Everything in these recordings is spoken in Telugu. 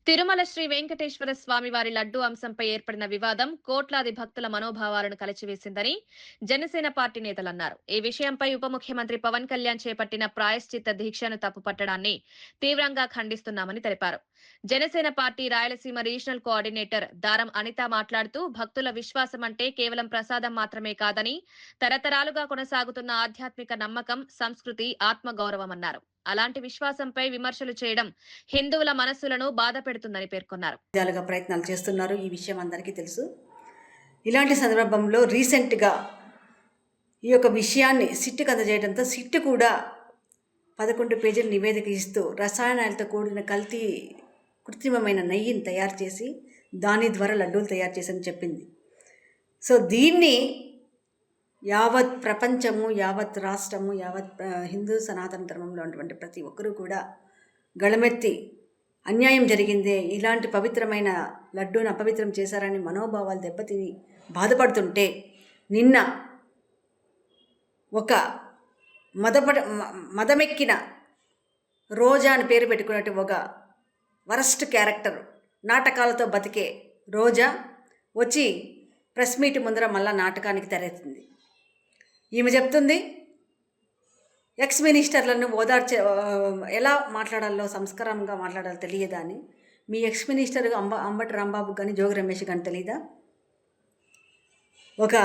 తిరుమల శ్రీ వెంకటేశ్వర స్వామి వారి లడ్డూ అంశంపై ఏర్పడిన వివాదం కోట్లాది భక్తుల మనోభావాలను కలిచివేసిందని జనసేన పార్టీ నేతలన్నారు. ఈ విషయంపై ఉప ముఖ్యమంత్రి పవన్ కళ్యాణ్ చేపట్టిన ప్రాయశ్చిత్త దీక్షను తప్పుపట్టడాన్ని తీవ్రంగా ఖండిస్తున్నామని తెలిపారు. Janasena party Rayalaseema regional coordinator దారం అనిత మాట్లాడుతూ భక్తుల విశ్వాసం అంటే కేవలం ప్రసాదం మాత్రమే కాదని, తరతరాలుగా కొనసాగుతున్న ఆధ్యాత్మిక నమ్మకం, సంస్కృతి, ఆత్మగౌరవమన్నారు. అలాంటి విశ్వాసంపై విమర్శలు చేయడం హిందువుల మనస్సులను బాధ పెడుతుందని పేర్కొన్నారు. ప్రయత్నాలు చేస్తున్నారు. ఈ విషయం అందరికీ తెలుసు. ఇలాంటి సందర్భంలో రీసెంట్గా ఈ యొక్క విషయాన్ని సిట్టుకు అందజేయడంతో సిట్టు కూడా 11 పేజీల నివేదిక ఇస్తూ రసాయనాలతో కూడిన కృత్రిమమైన నెయ్యిని తయారు చేసి దాని ద్వారా లడ్డూలు తయారు చేసని చెప్పింది. సో దీన్ని యావత్ ప్రపంచము, యావత్ రాష్ట్రము, యావత్ హిందూ సనాతన ధర్మంలో ఉన్నటువంటి ప్రతి ఒక్కరూ కూడా గళమెత్తి అన్యాయం జరిగిందే, ఇలాంటి పవిత్రమైన లడ్డూను అపవిత్రం చేశారని మనోభావాలు దెబ్బతిని బాధపడుతుంటే, నిన్న ఒక మదమెక్కిన రోజా అని పేరు పెట్టుకున్నట్టు ఒక వరస్ట్ క్యారెక్టర్, నాటకాలతో బతికే రోజా వచ్చి ప్రెస్ మీట్ ముందర మళ్ళా నాటకానికి తెరేస్తుంది. ఈమె చెప్తుంది ఎక్స్ మినిస్టర్లను ఎలా మాట్లాడాలో, సంస్కారంగా మాట్లాడాలో తెలియదా అని. మీ ఎక్స్ మినిస్టర్ అంబటి రాంబాబు కానీ జోగి రమేష్ కానీ తెలియదా? ఒక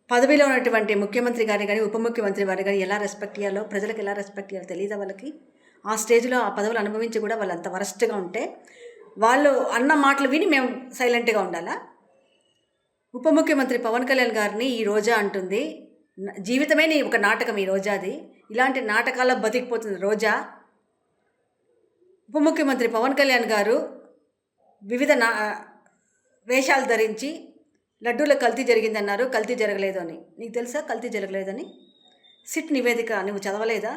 పదవిలో ఉన్నటువంటి ముఖ్యమంత్రి గారిని కానీ ఉప ముఖ్యమంత్రి వారి కానీ ఎలా రెస్పెక్ట్ ఇవ్వాలో, ప్రజలకు ఎలా రెస్పెక్ట్ ఇవ్వాలో తెలియదా వాళ్ళకి? ఆ స్టేజ్లో ఆ పదవులు అనుభవించి కూడా వాళ్ళు అంత వరస్ట్గా ఉంటే వాళ్ళు అన్న మాటలు విని మేము సైలెంట్గా ఉండాలా? ఉప ముఖ్యమంత్రి పవన్ కళ్యాణ్ గారిని ఈ రోజా అంటుంది, జీవితమే నీ ఒక నాటకం ఈ రోజాది, ఇలాంటి నాటకాల్లో బతికిపోతుంది రోజా. ఉప ముఖ్యమంత్రి పవన్ కళ్యాణ్ గారు వివిధ వేషాలు ధరించి లడ్డూలో కల్తీ జరిగిందన్నారు. కల్తీ జరగలేదు అని నీకు తెలుసా? కల్తీ జరగలేదని సిట్ నివేదిక నువ్వు చదవలేదా?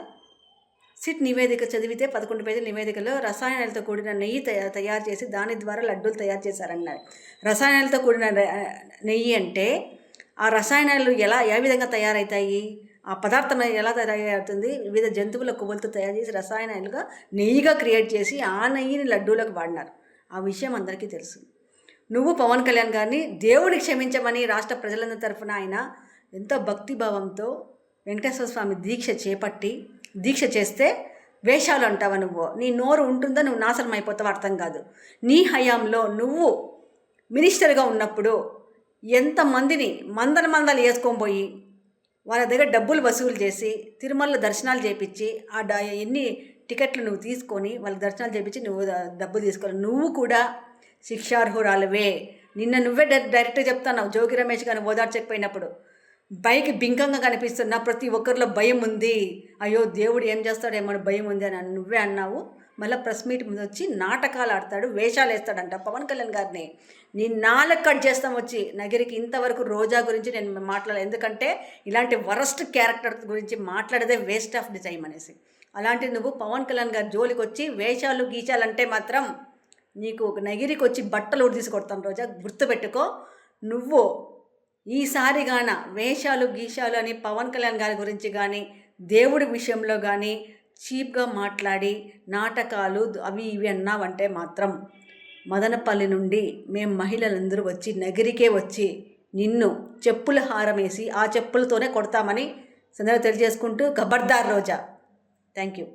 సిట్ నివేదిక చదివితే 11 పేజీల నివేదికలో రసాయనాలతో కూడిన నెయ్యి తయారు చేసి దాని ద్వారా లడ్డూలు తయారు చేశారన్నారు. రసాయనాలతో కూడిన నెయ్యి అంటే ఆ రసాయనాలు ఏ విధంగా తయారవుతాయి? ఆ పదార్థం ఎలా తయారవుతుంది? వివిధ జంతువుల కొవ్వులతో తయారు చేసి రసాయనాలుగా నెయ్యిగా క్రియేట్ చేసి ఆ నెయ్యిని లడ్డూలకు వాడినారు. ఆ విషయం అందరికీ తెలుసు. నువ్వు పవన్ కళ్యాణ్ గారిని దేవుడికి క్షమించమని రాష్ట్ర ప్రజలందరి తరఫున ఆయన ఎంతో భక్తిభావంతో వెంకటేశ్వర స్వామి దీక్ష చేస్తే వేషాలు అంటావా నువ్వు? నీ నోరు ఉంటుందో నువ్వు నాశనం అయిపోతావు, అర్థం కాదు. నీ హయాంలో నువ్వు మినిస్టర్గా ఉన్నప్పుడు ఎంతమందిని మందలు వేసుకొని పోయి వాళ్ళ దగ్గర డబ్బులు వసూలు చేసి తిరుమలలో దర్శనాలు చేయించి ఎన్ని టికెట్లు నువ్వు తీసుకొని వాళ్ళకి దర్శనాలు చేయించి నువ్వు డబ్బులు తీసుకోవాలి. నువ్వు కూడా శిక్షార్హురాలువే. నిన్న నువ్వే డైరెక్ట్గా చెప్తున్నావు. జోగి రమేష్ గారిని ఓదార్చకపోయినప్పుడు పైకి బింకంగా కనిపిస్తున్న ప్రతి ఒక్కరిలో భయం ఉంది, అయ్యో దేవుడు ఏం చేస్తాడేమో భయం ఉంది అని నువ్వే అన్నావు. మళ్ళీ ప్రెస్ మీట్ ముందు వచ్చి నాటకాలు ఆడతాడు, వేషాలు వేస్తాడంట పవన్ కళ్యాణ్ గారిని. నీ నాలుగు కట్ చేస్తాం వచ్చి నగిరికి. ఇంతవరకు రోజా గురించి నేను మాట్లాడలేదు, ఎందుకంటే ఇలాంటి వరస్ట్ క్యారెక్టర్ గురించి మాట్లాడేదే వేస్ట్ ఆఫ్ ది టైం అనేసి. అలాంటి నువ్వు పవన్ కళ్యాణ్ గారి జోలికి వచ్చి వేషాలు గీషాలంటే మాత్రం నీకు ఒక నగిరికి వచ్చి బట్టలు తీసి కొడతాను రోజా, గుర్తుపెట్టుకో. నువ్వు ఈసారి గాన వేషాలు గీషాలు అని పవన్ కళ్యాణ్ గారి గురించి కానీ దేవుడి విషయంలో కానీ చీప్గా మాట్లాడి నాటకాలు అవి ఇవి అన్నావంటే మాత్రం మదనపల్లి నుండి మేము మహిళలందరూ వచ్చి నగిరికే వచ్చి నిన్ను చెప్పుల హారం వేసి ఆ చెప్పులతోనే కొడతామని సందర్భంగా తెలియజేసుకుంటూ ఖబర్దార్ రోజా. Thank you.